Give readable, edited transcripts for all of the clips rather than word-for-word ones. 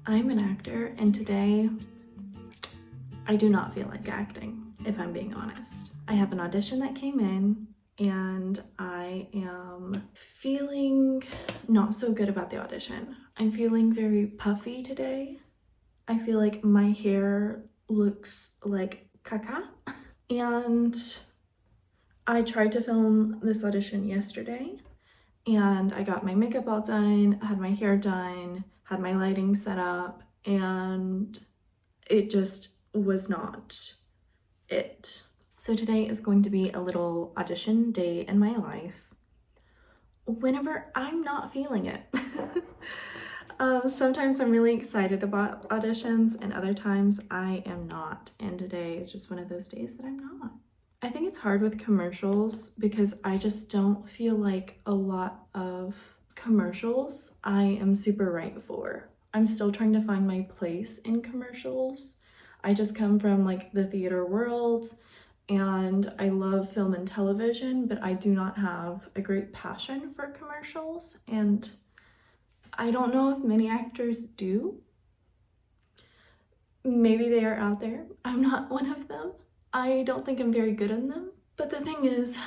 I'm an actor, and today I do not feel like acting, if I'm being honest. I have an audition that came in, and I am feeling not so good about the audition. I'm feeling very puffy today. I feel like my hair looks like caca. And I tried to film this audition yesterday, and I got my makeup all done, had my hair done, had my lighting set up, and it just was not it. So today is going to be a little audition day in my life whenever I'm not feeling it. Sometimes I'm really excited about auditions and other times I am not, and today is just one of those days that I'm not. I think it's hard with commercials because I just don't feel like a lot of commercials I am super right for. I'm still trying to find my place in commercials. I just come from like the theater world and I love film and television, but I do not have a great passion for commercials, and I don't know if many actors do. Maybe they are out there. I'm not one of them. I don't think I'm very good in them. But the thing is,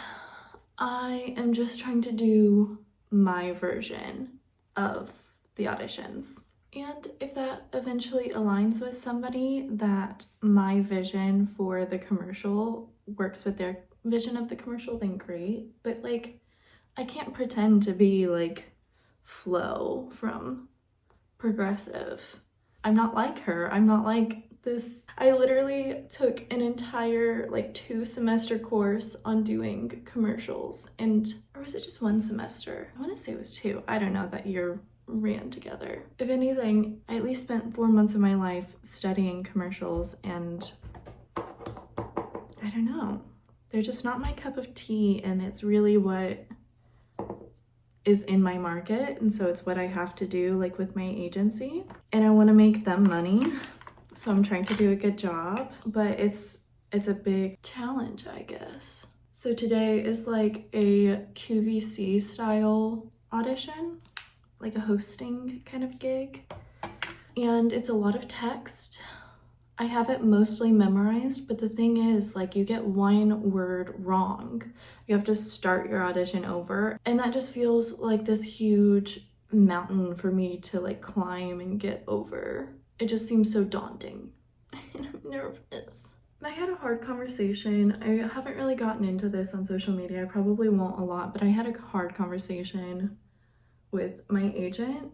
I am just trying to do my version of the auditions. And if that eventually aligns with somebody, that my vision for the commercial works with their vision of the commercial, then great. But like, I can't pretend to be like Flo from Progressive. I'm not like her. I'm not like this. I literally took an entire like 2-semester course on doing commercials, or was it just 1 semester? I want to say it was 2. I don't know, that year ran together. If anything, I at least spent 4 months of my life studying commercials, and I don't know. They're just not my cup of tea, and it's really what is in my market, and so it's what I have to do like with my agency, and I want to make them money, so I'm trying to do a good job, but it's a big challenge, I guess. So today is like a QVC style audition, like a hosting kind of gig, and it's a lot of text. I have it mostly memorized, but the thing is, like, you get one word wrong, you have to start your audition over, and that just feels like this huge mountain for me to like climb and get over. It just seems so daunting, and I'm nervous. I had a hard conversation. I haven't really gotten into this on social media. I probably won't a lot, but I had a hard conversation with my agent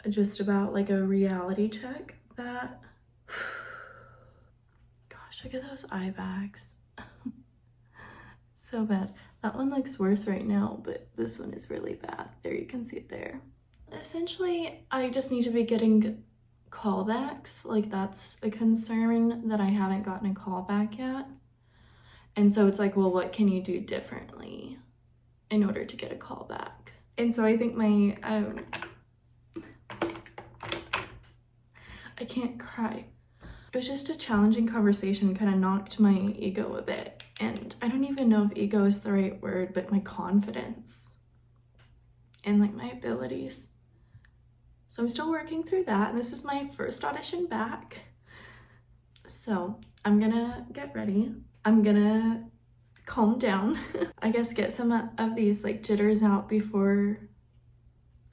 just about like a reality check that look at those eye bags. So bad. That one looks worse right now, but this one is really bad. There, you can see it there. Essentially, I just need to be getting callbacks. Like, that's a concern, that I haven't gotten a callback yet. And so it's like, well, what can you do differently in order to get a callback? And so I think my, I can't cry. It was just a challenging conversation, kind of knocked my ego a bit. And I don't even know if ego is the right word, but my confidence and like my abilities. So I'm still working through that. And this is my first audition back. So I'm gonna get ready. I'm gonna calm down. I guess get some of these like jitters out before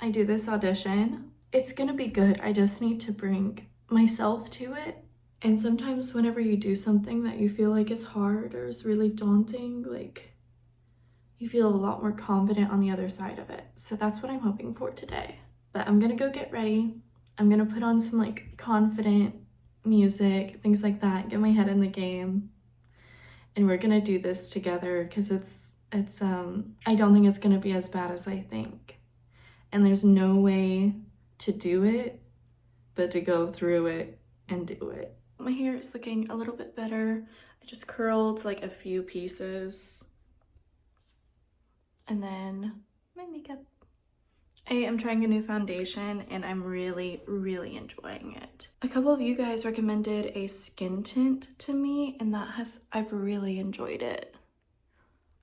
I do this audition. It's gonna be good. I just need to bring myself to it. And sometimes whenever you do something that you feel like is hard or is really daunting, like, you feel a lot more confident on the other side of it. So that's what I'm hoping for today. But I'm gonna go get ready. I'm gonna put on some like confident music, things like that, get my head in the game. And we're gonna do this together, because I don't think it's gonna be as bad as I think. And there's no way to do it but to go through it and do it. My hair is looking a little bit better. I just curled like a few pieces. And then my makeup. I am trying a new foundation and I'm really, really enjoying it. A couple of you guys recommended a skin tint to me, and I've really enjoyed it.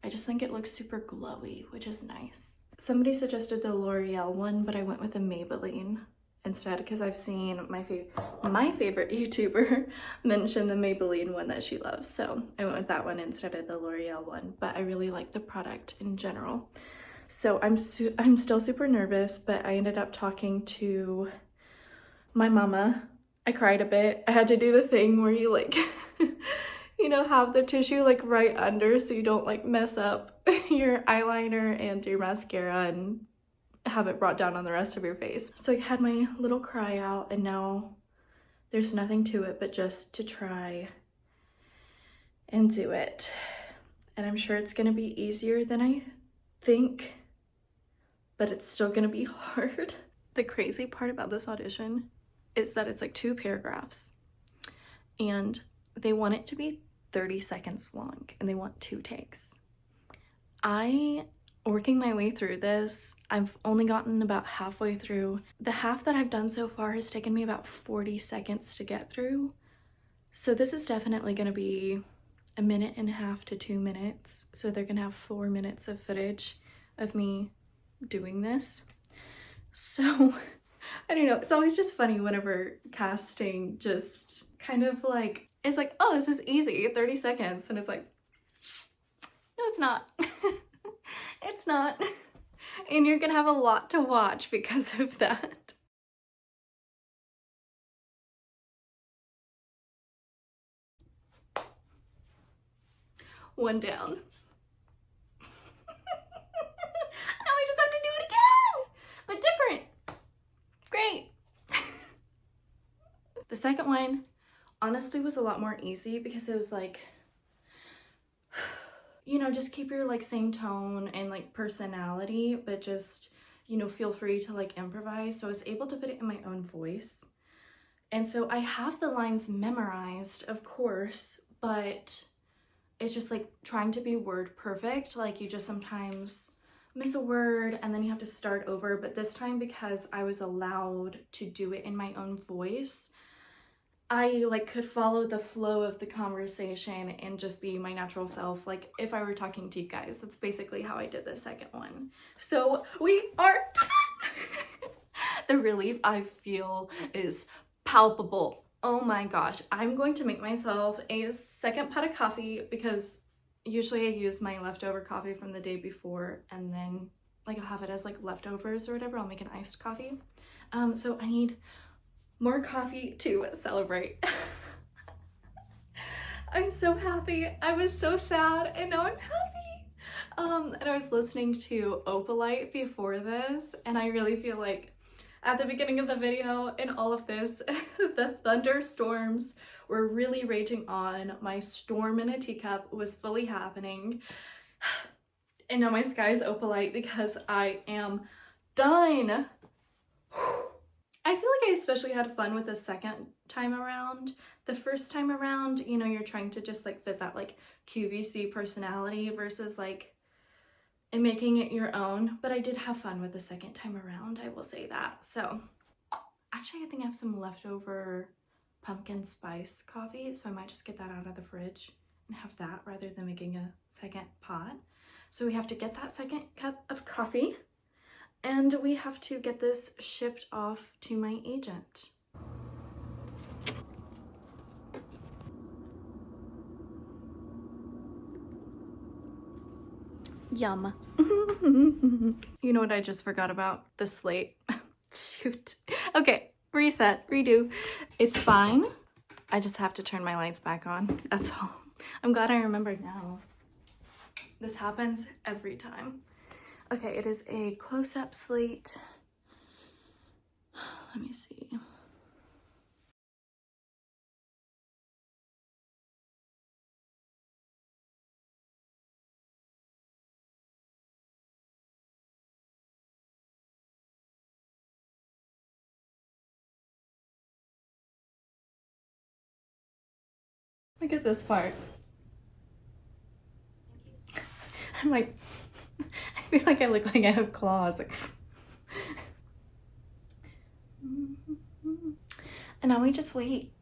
I just think it looks super glowy, which is nice. Somebody suggested the L'Oreal one, but I went with a Maybelline instead, because I've seen my favorite YouTuber mention the Maybelline one that she loves, so I went with that one instead of the L'Oreal one. But I really like the product in general. So I'm still super nervous, but I ended up talking to my mama. I cried a bit. I had to do the thing where you like you know, have the tissue like right under so you don't like mess up your eyeliner and your mascara and have it brought down on the rest of your face. So I had my little cry out, and now there's nothing to it but just to try and do it. And I'm sure it's gonna be easier than I think, but it's still gonna be hard. The crazy part about this audition is that it's like 2 paragraphs, and they want it to be 30 seconds long, and they want 2 takes. Working my way through this, I've only gotten about halfway through. The half that I've done so far has taken me about 40 seconds to get through. So this is definitely gonna be 1.5 to 2 minutes. So they're gonna have 4 minutes of footage of me doing this. So I don't know, it's always just funny whenever casting just kind of like, it's like, oh, this is easy, 30 seconds. And it's like, no, it's not. It's not. And you're gonna have a lot to watch because of that. One down. Now we just have to do it again, but different. Great. The second one honestly was a lot more easy because it was like, you know, just keep your like same tone and like personality, but just, you know, feel free to like improvise. So I was able to put it in my own voice. And so I have the lines memorized, of course, but it's just like trying to be word perfect. Like you just sometimes miss a word and then you have to start over. But this time, because I was allowed to do it in my own voice, I like could follow the flow of the conversation and just be my natural self, like if I were talking to you guys. That's basically how I did the second one. So we are done. The relief I feel is palpable. Oh my gosh, I'm going to make myself a second pot of coffee because usually I use my leftover coffee from the day before, and then like I'll have it as like leftovers or whatever. I'll make an iced coffee. So I need more coffee to celebrate. I'm so happy. I was so sad and now I'm happy. And I was listening to Opalite before this, and I really feel like at the beginning of the video in all of this, the thunderstorms were really raging on. My storm in a teacup was fully happening. And now my sky is Opalite because I am done. I feel like I especially had fun with the second time around. The first time around, you know, you're trying to just like fit that like QVC personality versus like and making it your own. But I did have fun with the second time around, I will say that. So actually I think I have some leftover pumpkin spice coffee, so I might just get that out of the fridge and have that rather than making a second pot. So we have to get that second cup of coffee, and we have to get this shipped off to my agent. Yum. You know what I just forgot about? The slate. Shoot. Okay, reset, redo. It's fine. I just have to turn my lights back on. That's all. I'm glad I remembered now. This happens every time. Okay, it is a close-up slate. Let me see. Look at this part. I'm like, I feel like I look like I have claws. Like, and now we just wait.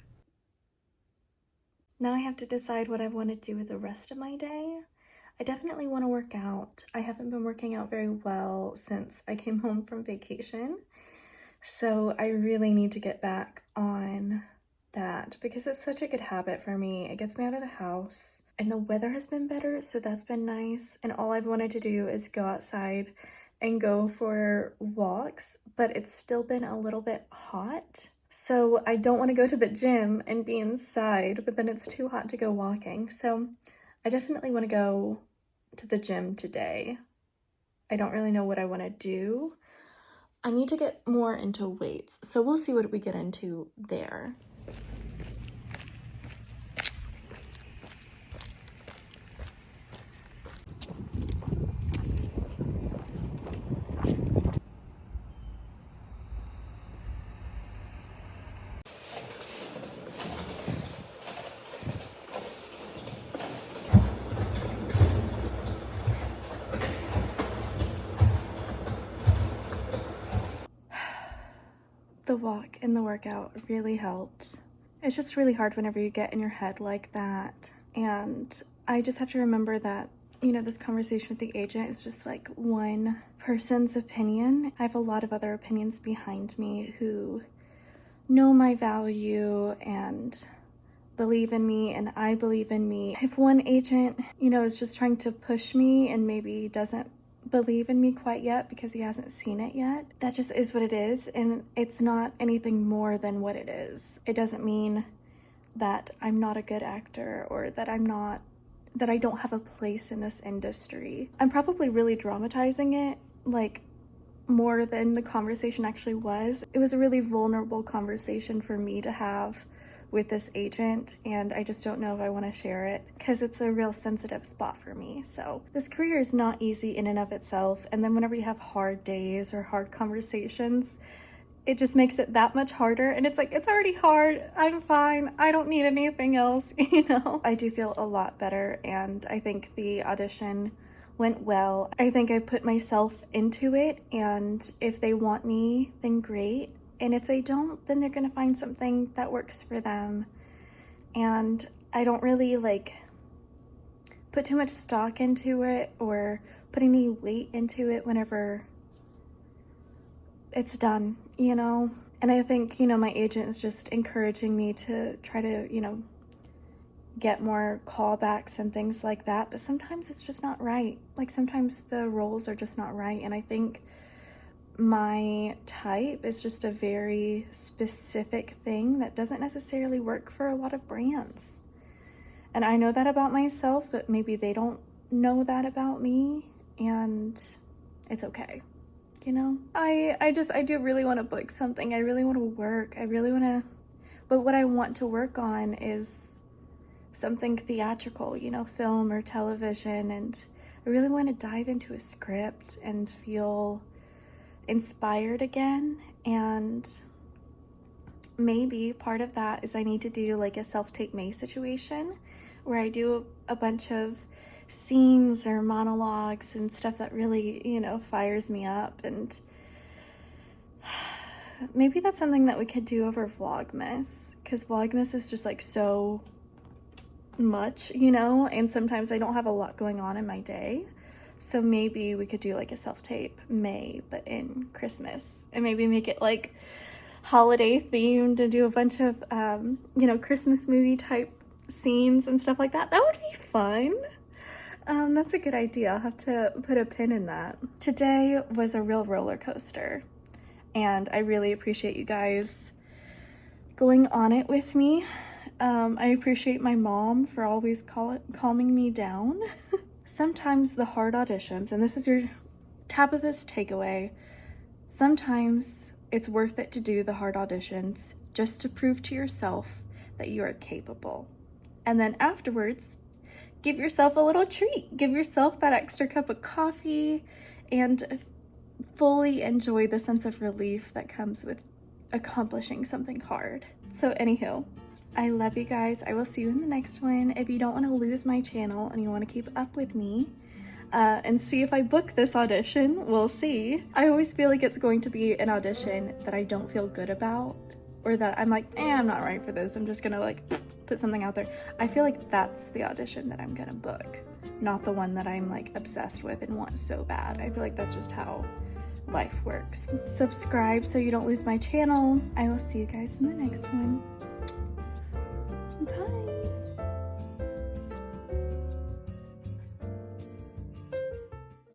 Now I have to decide what I want to do with the rest of my day. I definitely want to work out. I haven't been working out very well since I came home from vacation. So I really need to get back on that because it's such a good habit for me. It gets me out of the house and the weather has been better, so that's been nice. And all I've wanted to do is go outside and go for walks, but it's still been a little bit hot. So I don't want to go to the gym and be inside, but then it's too hot to go walking. So I definitely want to go to the gym today. I don't really know what I want to do. I need to get more into weights, so we'll see what we get into there. The walk and the workout really helped. It's just really hard whenever you get in your head like that. And I just have to remember that, you know, this conversation with the agent is just like one person's opinion. I have a lot of other opinions behind me who know my value and believe in me, and I believe in me. If one agent, you know, is just trying to push me and maybe doesn't believe in me quite yet because he hasn't seen it yet, that just is what it is, and it's not anything more than what it is. It doesn't mean that I'm not a good actor or that I don't have a place in this industry. I'm probably really dramatizing it, like, more than the conversation actually was. It was a really vulnerable conversation for me to have with this agent, and I just don't know if I want to share it because it's a real sensitive spot for me. So this career is not easy in and of itself, and then whenever you have hard days or hard conversations, it just makes it that much harder. And it's like, it's already hard, I'm fine, I don't need anything else, you know? I do feel a lot better, and I think the audition went well. I think I put myself into it, and if they want me, then great. And if they don't, then they're gonna find something that works for them. And I don't really like put too much stock into it or put any weight into it whenever it's done, you know? And I think, you know, my agent is just encouraging me to try to, you know, get more callbacks and things like that. But sometimes it's just not right. Like sometimes the roles are just not right. And I think my type is just a very specific thing that doesn't necessarily work for a lot of brands. And I know that about myself, but maybe they don't know that about me, and it's okay. You know, I do really want to book something. I really want to work. But what I want to work on is something theatrical, you know, film or television. And I really want to dive into a script and feel inspired again. And maybe part of that is I need to do like a self-tape May situation where I do a bunch of scenes or monologues and stuff that really, you know, fires me up. And maybe that's something that we could do over Vlogmas, because Vlogmas is just like so much, you know, and sometimes I don't have a lot going on in my day. So maybe we could do like a self-tape May, but in Christmas, and maybe make it like holiday themed and do a bunch of, you know, Christmas movie type scenes and stuff like that. That would be fun. That's a good idea. I'll have to put a pin in that. Today was a real roller coaster, and I really appreciate you guys going on it with me. I appreciate my mom for always calming me down. Sometimes the hard auditions, and this is your Tabitha's takeaway, sometimes it's worth it to do the hard auditions just to prove to yourself that you are capable. And then afterwards, give yourself a little treat. Give yourself that extra cup of coffee and fully enjoy the sense of relief that comes with accomplishing something hard. So anywho, I love you guys. I will see you in the next one. If you don't want to lose my channel and you want to keep up with me and see if I book this audition, we'll see. I always feel like it's going to be an audition that I don't feel good about, or that I'm like, I'm not right for this. I'm just gonna like put something out there. I feel like that's the audition that I'm gonna book, not the one that I'm like obsessed with and want so bad. I feel like that's just how life works. Subscribe so you don't lose my channel. I will see you guys in the next one. Bye.